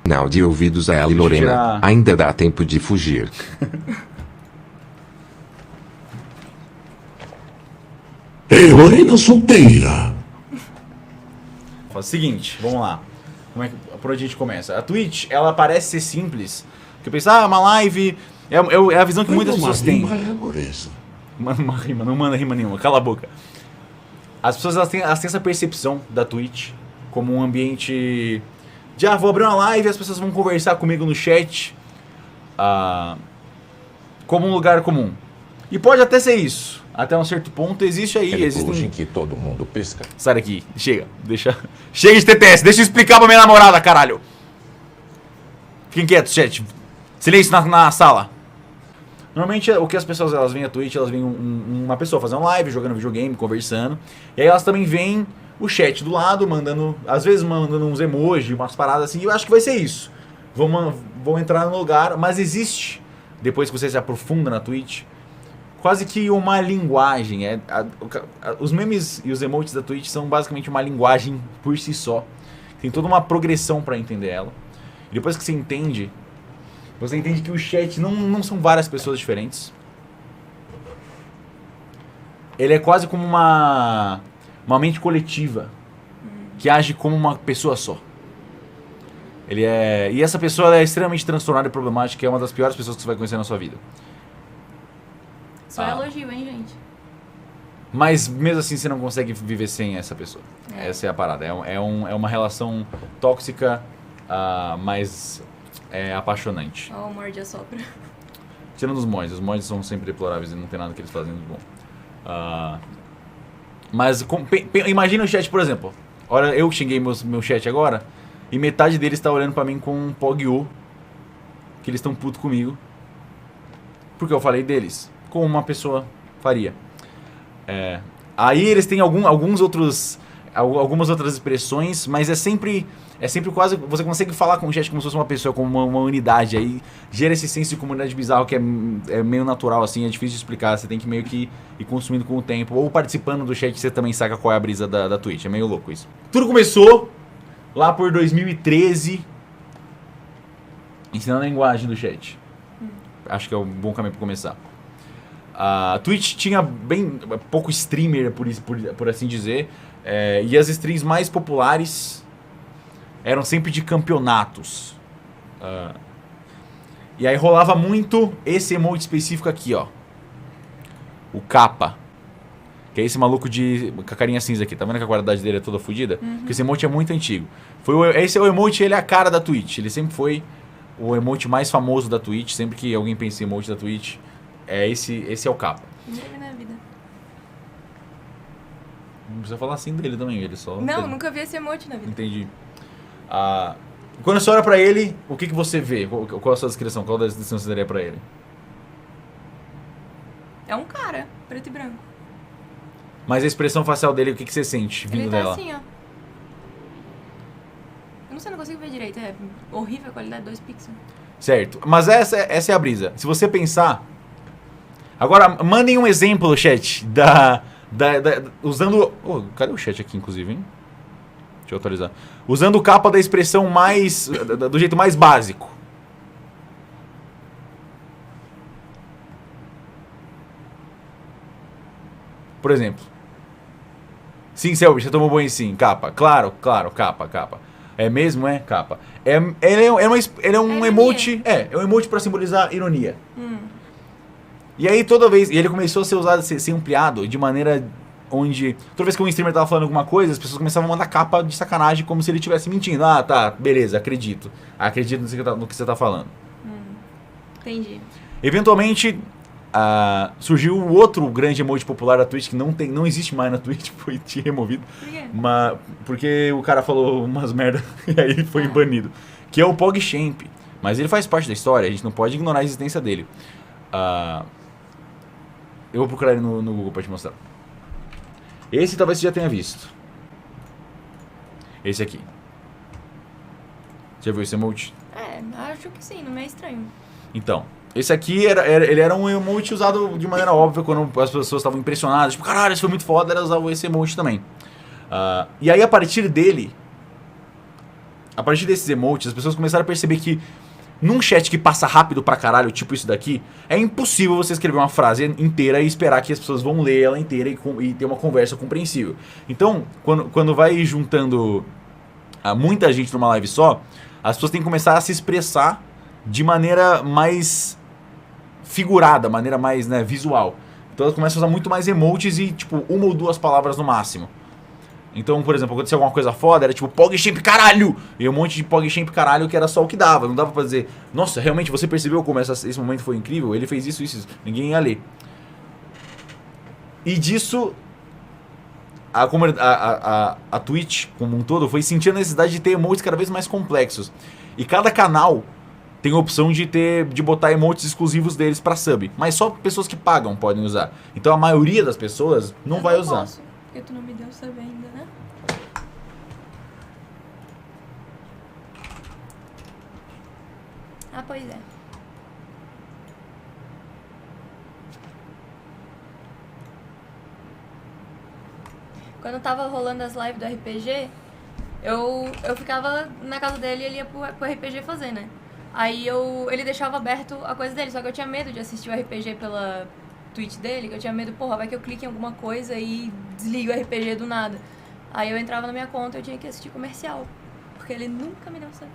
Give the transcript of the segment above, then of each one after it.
Não de ouvidos a ela e Deixa eu Lorena. tirar. Ainda dá tempo de fugir. Ei, Lorena solteira. Fala, seguinte, vamos lá. Por onde a gente começa? A Twitch, ela parece ser simples. Porque eu penso, uma live... É a visão que muitas pessoas têm. Manda uma rima, não manda rima nenhuma, cala a boca. As pessoas elas têm essa percepção da Twitch como um ambiente de vou abrir uma live e as pessoas vão conversar comigo no chat como um lugar comum. E pode até ser isso. Até um certo ponto existe aí. Existem que todo mundo pisca. Sai daqui, chega. Chega de TTS, deixa eu explicar pra minha namorada, caralho. Fiquem quietos, chat. Silêncio na sala. Normalmente o que as pessoas elas veem a Twitch, elas veem uma pessoa fazendo live, jogando videogame, conversando. E aí elas também veem o chat do lado, às vezes mandando uns emojis, umas paradas assim. E eu acho que vai ser isso. Vão entrar no lugar, mas existe, depois que você se aprofunda na Twitch, quase que uma linguagem. Os memes e os emotes da Twitch são basicamente uma linguagem por si só. Tem toda uma progressão pra entender ela. E depois que você entende que o chat não são várias pessoas diferentes. Ele é quase como uma mente coletiva que age como uma pessoa só. E essa pessoa ela é extremamente transtornada e problemática, é uma das piores pessoas que você vai conhecer na sua vida. Só elogio, hein, gente? Mas mesmo assim você não consegue viver sem essa pessoa. Essa é a parada. É uma relação tóxica, mas apaixonante. Ó, o morde a sopra. Tirando os mods são sempre deploráveis e não tem nada que eles fazem de bom. Mas imagina o chat, por exemplo. Olha, eu xinguei meu chat agora e metade deles está olhando pra mim com um PogU, que eles estão putos comigo. Porque eu falei deles, como uma pessoa faria. Aí eles têm algumas outras expressões, mas é sempre quase... Você consegue falar com o chat como se fosse uma pessoa, como uma unidade. Aí gera esse senso de comunidade bizarro que é meio natural, assim, é difícil de explicar. Você tem que meio que ir consumindo com o tempo. Ou participando do chat, você também saca qual é a brisa da Twitch. É meio louco isso. Tudo começou lá por 2013, ensinando a linguagem do chat. Acho que é um bom caminho para começar. A Twitch tinha bem pouco streamer, por assim dizer. E as streams mais populares eram sempre de campeonatos. E aí rolava muito esse emote específico aqui, ó. O Kappa. Que é esse maluco com a carinha cinza aqui. Tá vendo que a qualidade dele é toda fodida? Porque esse emote é muito antigo. Esse é o emote, ele é a cara da Twitch. Ele sempre foi o emote mais famoso da Twitch. Sempre que alguém pensa em emote da Twitch, esse é o Kappa. Meme na vida. Não precisa falar assim dele também, ele só... Não, nunca vi esse emote na vida. Entendi. Quando você olha pra ele, o que você vê? Qual a sua descrição? Qual da descrição você daria pra ele? É um cara, preto e branco. Mas a expressão facial dele, o que você sente vindo Ele tá dela? assim, ó. Eu não sei, não consigo ver direito. É horrível a qualidade, 2 pixels. Certo. Mas essa é a brisa. Se você pensar... Agora, mandem um exemplo, chat, usando... cadê o chat aqui, inclusive, hein? Deixa eu atualizar. Usando o capa da expressão mais... do jeito mais básico. Por exemplo. Sim, Selby, você tomou banho sim. Capa. Claro, capa. É mesmo, é? Capa. Ele é um emote... É um emote pra simbolizar ironia. E aí toda vez... E ele começou a ser usado, ser ampliado de maneira... Onde toda vez que um streamer tava falando alguma coisa, as pessoas começavam a mandar capa de sacanagem como se ele estivesse mentindo. Tá, beleza, acredito. Acredito no que você tá falando. Entendi. Eventualmente, surgiu outro grande emoji popular da Twitch, que não existe mais na Twitch, foi removido. Por quê? Porque o cara falou umas merda e aí foi banido. Que é o PogChamp. Mas ele faz parte da história, a gente não pode ignorar a existência dele. Eu vou procurar ele no Google pra te mostrar. Esse talvez você já tenha visto. Esse aqui. Já viu esse emote? Acho que sim, não é estranho. Então, esse aqui ele era um emote usado de maneira óbvia quando as pessoas estavam impressionadas. Tipo, caralho, isso foi muito foda, elas usavam esse emote também. E aí, a partir dele, a partir desses emotes, as pessoas começaram a perceber que num chat que passa rápido pra caralho, tipo isso daqui, é impossível você escrever uma frase inteira e esperar que as pessoas vão ler ela inteira e ter uma conversa compreensível. Então, quando vai juntando muita gente numa live só, as pessoas têm que começar a se expressar de maneira mais figurada, maneira mais, né, visual. Então elas começam a usar muito mais emotes e, tipo, uma ou duas palavras no máximo. Então, por exemplo, aconteceu alguma coisa foda, era tipo PogChamp caralho! E um monte de PogChamp caralho que era só o que dava. Não dava pra dizer, nossa, realmente você percebeu como esse momento foi incrível? Ele fez isso, isso, isso. Ninguém ia ler. E disso, a Twitch, como um todo, foi sentindo a necessidade de ter emotes cada vez mais complexos. E cada canal tem a opção de botar emotes exclusivos deles pra sub. Mas só pessoas que pagam podem usar. Então a maioria das pessoas não vai usar. Posso, porque tu não me deu sub ainda, né? Ah, pois é. Quando tava rolando as lives do RPG, eu ficava na casa dele e ele ia pro RPG fazer, né? Aí ele deixava aberto a coisa dele, só que eu tinha medo de assistir o RPG pela Twitch dele, que eu tinha medo, porra, vai que eu clique em alguma coisa e desligo o RPG do nada. Aí eu entrava na minha conta e eu tinha que assistir comercial, porque ele nunca me deu sub.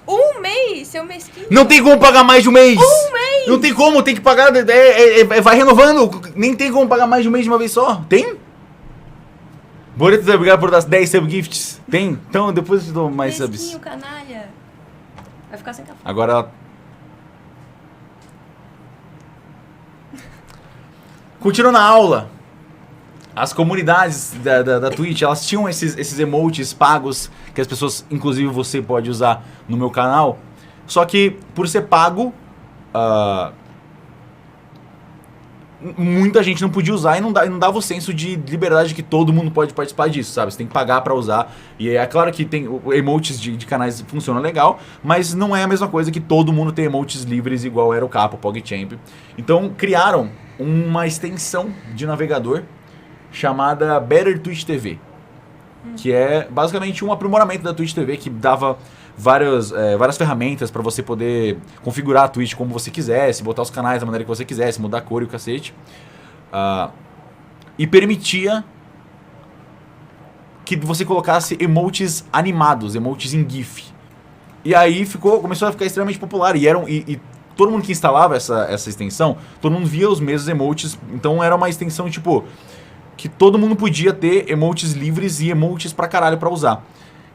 Um mês, seu mesquinho. Não tem como pagar mais de um mês! Um mês! Não tem como, tem que pagar, vai renovando. Nem tem como pagar mais de um mês de uma vez só. Tem? Boreto, obrigado por dar 10 subgifts. Tem? Então depois eu te dou mais subs. Mesquinho, canalha. Vai ficar sem café. Agora... Continuando a aula. As comunidades da Twitch, elas tinham esses emotes pagos, que as pessoas, inclusive você, pode usar no meu canal. Só que, por ser pago, muita gente não podia usar e não dava o senso de liberdade que todo mundo pode participar disso, sabe? Você tem que pagar pra usar. E é claro que tem emotes de canais funcionam legal, mas não é a mesma coisa que todo mundo ter emotes livres igual era o Capo, o PogChamp. Então criaram uma extensão de navegador chamada Better Twitch TV, que é basicamente um aprimoramento da Twitch TV que dava várias ferramentas para você poder configurar a Twitch como você quisesse, botar os canais da maneira que você quisesse, mudar a cor e o cacete. E permitia que você colocasse emotes animados, emotes em GIF. E aí começou a ficar extremamente popular. E todo mundo que instalava essa extensão, todo mundo via os mesmos emotes. Então era uma extensão tipo que todo mundo podia ter emotes livres e emotes pra caralho pra usar.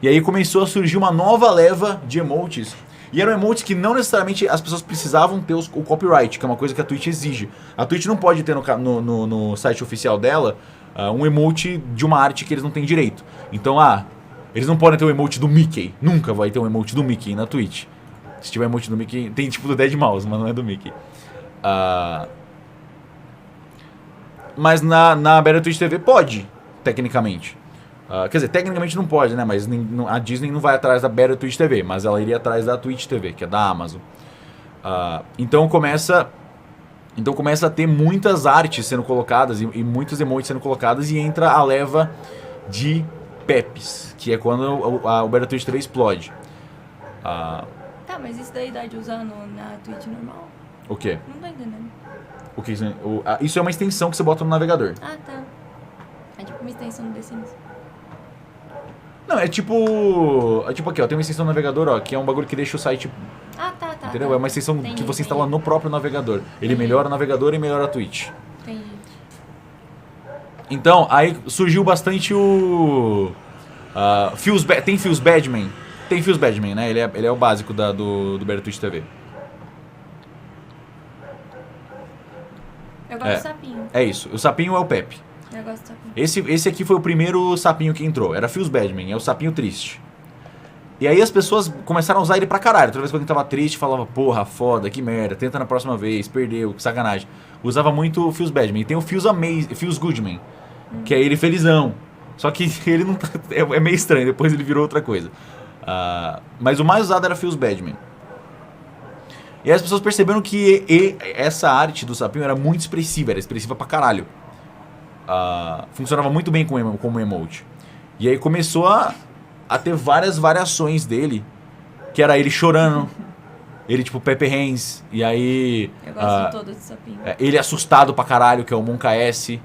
E aí começou a surgir uma nova leva de emotes. E eram emotes que não necessariamente as pessoas precisavam ter o copyright, que é uma coisa que a Twitch exige. A Twitch não pode ter no site oficial dela um emote de uma arte que eles não têm direito. Então, eles não podem ter o emote do Mickey. Nunca vai ter um emote do Mickey na Twitch. Se tiver emote do Mickey, tem tipo do Deadmau5, mas não é do Mickey. Mas na Better Twitch TV pode, tecnicamente. Quer dizer, tecnicamente não pode, né? Mas a Disney não vai atrás da Better Twitch TV, mas ela iria atrás da Twitch TV, que é da Amazon. Então começa a ter muitas artes sendo colocadas e muitos emotes sendo colocadas e entra a leva de Peps, que é quando o Better Twitch TV explode. Tá, mas isso daí dá de usar na Twitch normal? O quê? Não tô entendendo. O que isso é uma extensão que você bota no navegador. Ah, tá. É tipo uma extensão do The Sims. Não, é tipo aqui, ó, tem uma extensão no navegador, ó, que é um bagulho que deixa o site, Ah, tá. entendeu? Tá. É uma extensão Entendi, que você entendi. instala no próprio navegador. Ele melhora o navegador e melhora a Twitch. Entendi. Então, aí surgiu bastante o... tem Fuse Badman? Tem Fuse Badman, né? Ele é o básico do Better Twitch TV. Eu gosto do sapinho. É isso. O sapinho é o Pepe. Eu gosto do sapinho. Esse aqui foi o primeiro sapinho que entrou. Era Fuse Badman, é o sapinho triste. E aí as pessoas começaram a usar ele pra caralho. Toda vez que alguém tava triste, falava, porra, foda, que merda, tenta na próxima vez, perdeu, que sacanagem. Usava muito o Fuse Badman. E tem o Fuse Goodman, que é ele felizão. Só que ele não é meio estranho, depois ele virou outra coisa. Mas o mais usado era Fuse Badman. E aí as pessoas perceberam que essa arte do sapinho era muito expressiva, era expressiva pra caralho. funcionava muito bem como emote. E aí começou a ter várias variações dele, que era ele chorando, ele tipo Pepe Hands, e aí... Eu gosto de todo esse sapinho. ele assustado pra caralho, que é o Monka S.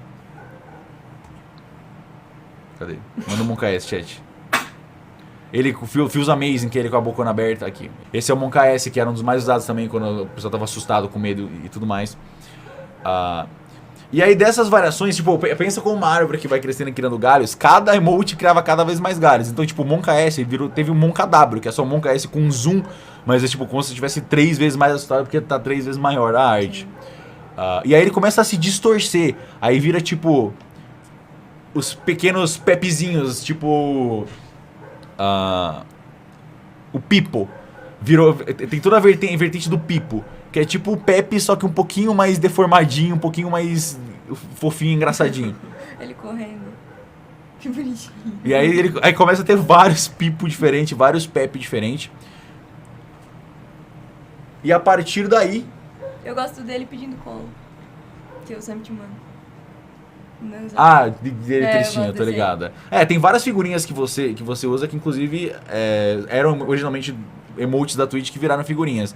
Cadê? Manda o Monka S, chat. Ele com o Feels Amazing, que ele com a bocona aberta aqui. Esse é o Monka S, que era um dos mais usados também quando o pessoal tava assustado, com medo e tudo mais. E aí dessas variações, tipo, pensa como uma árvore que vai crescendo e criando galhos, cada emote criava cada vez mais galhos. Então, tipo, o Monka S teve um Monka W, que é só o Monka S com zoom, mas é tipo como se tivesse 3 vezes mais assustado, porque tá 3 vezes maior a arte. E aí ele começa a se distorcer, aí vira tipo os pequenos pepezinhos, tipo o Pipo. Tem toda a vertente do Pipo, que é tipo o Pepe, só que um pouquinho mais deformadinho, um pouquinho mais fofinho, engraçadinho. Ele correndo. Que bonitinho. E aí começa a ter vários Pipo diferentes, vários Pepe diferentes. E a partir daí... Eu gosto dele pedindo colo. Que eu sempre te mando. Dele tristinho, tô ligado. Tem várias figurinhas que você usa que inclusive eram originalmente emotes da Twitch que viraram figurinhas.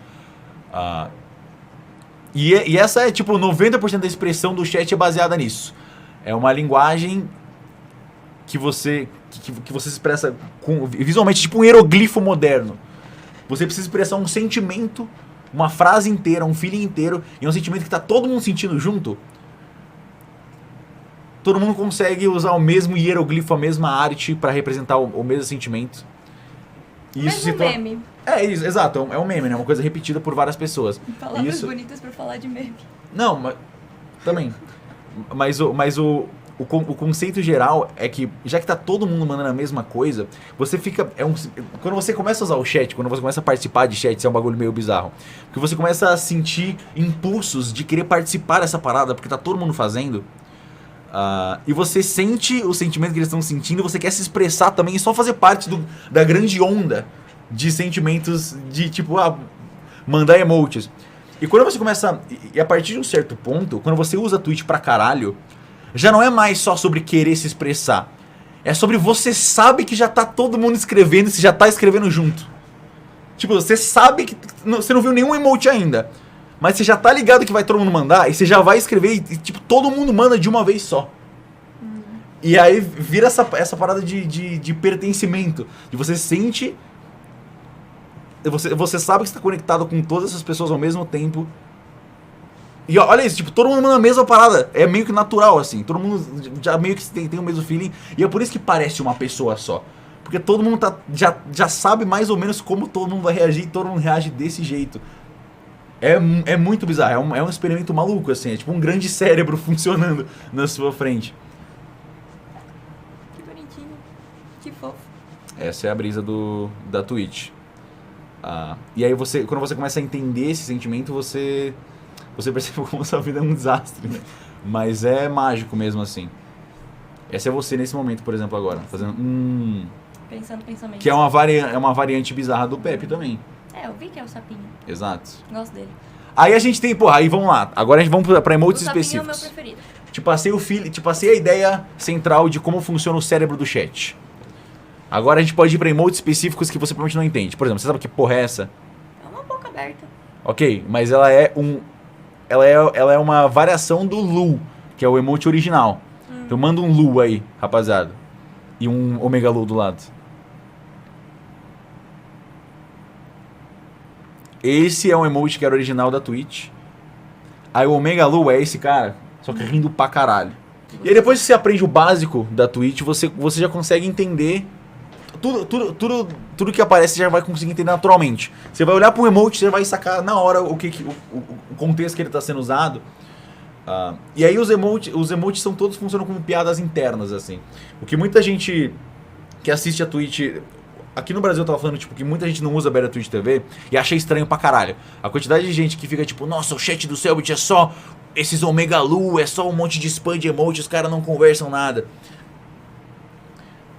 E essa é tipo 90% da expressão do chat é baseada nisso. É uma linguagem que você se expressa visualmente, tipo um hieroglifo moderno. Você precisa expressar um sentimento, uma frase inteira, um feeling inteiro, e um sentimento que tá todo mundo sentindo junto. Todo mundo consegue usar o mesmo hieroglifo, a mesma arte pra representar o mesmo sentimento. E isso mesmo meme. Isso, exato, é um meme, né? Uma coisa repetida por várias pessoas. Palavras bonitas pra falar de meme. Não, mas também. Mas o conceito geral é que, já que tá todo mundo mandando a mesma coisa, você fica... quando você começa a usar o chat, quando você começa a participar de chat, isso é um bagulho meio bizarro. Porque você começa a sentir impulsos de querer participar dessa parada, porque tá todo mundo fazendo. E você sente o sentimento que eles estão sentindo, você quer se expressar também e só fazer parte da grande onda de sentimentos de tipo, mandar emotes. E quando você começa... E a partir de um certo ponto, quando você usa Twitch pra caralho, já não é mais só sobre querer se expressar. É sobre você sabe que já tá todo mundo escrevendo e você já tá escrevendo junto. Tipo, você sabe que... Você não viu nenhum emote ainda. Mas você já tá ligado que vai todo mundo mandar e você já vai escrever e tipo, todo mundo manda de uma vez só. E aí vira essa parada de pertencimento. De você sente... Você sabe que você tá conectado com todas essas pessoas ao mesmo tempo. E olha isso, tipo, todo mundo manda a mesma parada. É meio que natural, assim. Todo mundo já meio que tem o mesmo feeling. E é por isso que parece uma pessoa só. Porque todo mundo já sabe mais ou menos como todo mundo vai reagir e todo mundo reage desse jeito. É muito bizarro, é um experimento maluco, assim. É tipo um grande cérebro funcionando na sua frente. Que bonitinho. Que fofo. Essa é a brisa da Twitch. E aí quando você começa a entender esse sentimento, você percebe como sua vida é um desastre, né? Mas é mágico mesmo assim. Essa é você nesse momento, por exemplo, agora. Fazendo Pensando pensamentos. Que é uma variante bizarra do Pepe também. Eu vi que é o sapinho. Exato. Gosto dele. Aí a gente tem, aí vamos lá. Agora a gente vamos pra emotes específicos. O sapinho é o meu preferido. Te passei a ideia central de como funciona o cérebro do chat. Agora a gente pode ir pra emotes específicos que você provavelmente não entende. Por exemplo, você sabe que porra é essa? É uma boca aberta. Ok, mas ela é uma variação do Lu, que é o emote original. Então manda um Lu aí, rapaziada. E um Omega Lu do lado. Esse é um emote que era original da Twitch. Aí o Omega Lu é esse cara, só que rindo pra caralho. E aí depois que você aprende o básico da Twitch, você já consegue entender... Tudo que aparece você já vai conseguir entender naturalmente. Você vai olhar para um emote, você vai sacar na hora o contexto que ele está sendo usado. E aí os emotes são todos funcionam como piadas internas, assim. O que muita gente que assiste a Twitch... Aqui no Brasil eu tava falando, tipo, que muita gente não usa Better Twitch TV e acha estranho pra caralho. A quantidade de gente que fica tipo, nossa, o chat do Selbit é só esses Omega Lu, é só um monte de spam de emote, os caras não conversam nada.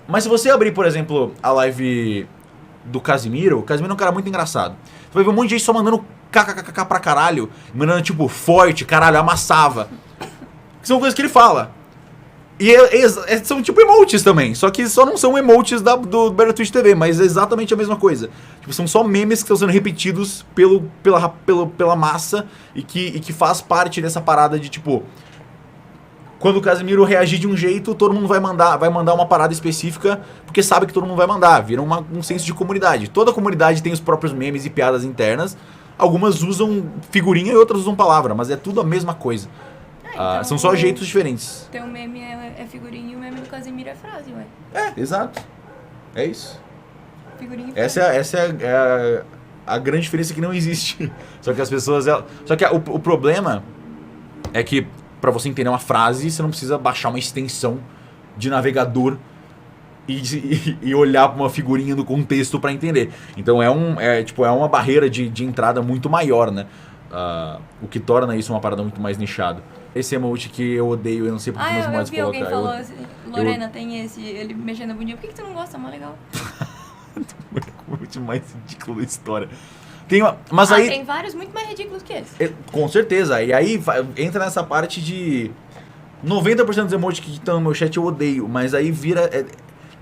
Mas se você abrir, por exemplo, a live do Casimiro, o Casimiro é um cara muito engraçado. Você vai ver um monte de gente só mandando kkkk pra caralho, mandando tipo, forte, caralho, amassava. Que são coisas que ele fala. E são tipo emotes também, só que só não são emotes do Better Twitch TV, mas é exatamente a mesma coisa. Tipo, são só memes que estão sendo repetidos pela massa e que faz parte dessa parada de tipo... Quando o Casemiro reagir de um jeito, todo mundo vai mandar uma parada específica, porque sabe que todo mundo vai mandar, vira um senso de comunidade. Toda comunidade tem os próprios memes e piadas internas, algumas usam figurinha e outras usam palavra, mas é tudo a mesma coisa. Então, são só jeitos diferentes. Teu meme é figurinha e o meme do Casemiro é frase, ué. Exato. É isso. Figurinha e frase. Essa é a grande diferença que não existe. Só que as pessoas... Só que o problema é que pra você entender uma frase, você não precisa baixar uma extensão de navegador e olhar pra uma figurinha no contexto pra entender. Então é uma barreira de entrada muito maior, né? O que torna isso uma parada muito mais nichada. Esse emote que eu odeio, eu não sei porque meus mods eu vi colocar. alguém falou assim, Lorena, tem esse, ele mexendo a bundinha. Por que tu não gosta? É mó legal. O emote mais ridículo da história. Mas aí... Tem vários muito mais ridículos que esse. Com certeza. E aí entra nessa parte de... 90% dos emotes que estão no meu chat eu odeio, mas aí vira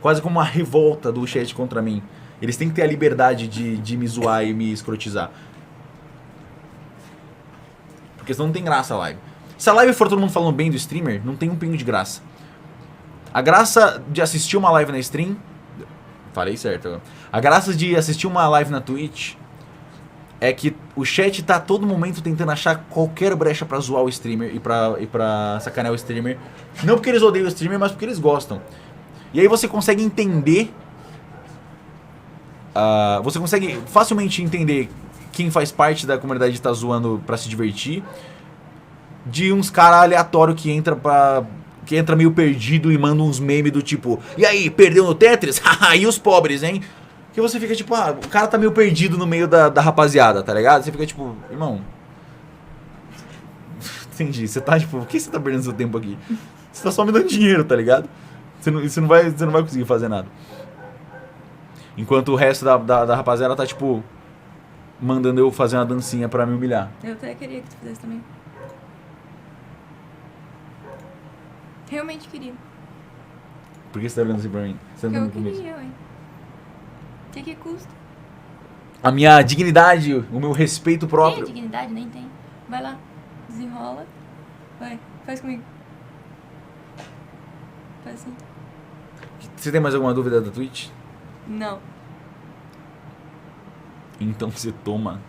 quase como uma revolta do chat contra mim. Eles têm que ter a liberdade de me zoar e me escrotizar. Porque senão não tem graça a live. Se a live for todo mundo falando bem do streamer, não tem um pingo de graça. A graça de assistir uma live na stream... Falei certo agora. A graça de assistir uma live na Twitch é que o chat tá a todo momento tentando achar qualquer brecha pra zoar o streamer e pra sacanear o streamer. Não porque eles odeiam o streamer, mas porque eles gostam. E aí você consegue entender... você consegue facilmente entender quem faz parte da comunidade de tá zoando pra se divertir, de uns caras aleatórios que entra meio perdido e manda uns memes do tipo: e aí, perdeu no Tetris? E os pobres, hein? Que você fica tipo, o cara tá meio perdido no meio da rapaziada, tá ligado? Você fica tipo, irmão... Entendi, você tá tipo, por que você tá perdendo seu tempo aqui? Você tá só me dando dinheiro, tá ligado? Você não vai conseguir fazer nada. Enquanto o resto da rapaziada tá tipo... mandando eu fazer uma dancinha pra me humilhar. Eu até queria que tu fizesse também. Realmente queria. Por que você tá olhando assim pra mim? Você tá Eu andando comigo? queria, ué. O que custa? A minha dignidade, o meu respeito próprio. Tem dignidade? Nem tem. Vai lá, desenrola. Vai, faz comigo. Faz assim. Você tem mais alguma dúvida da Twitch? Não. Então você toma.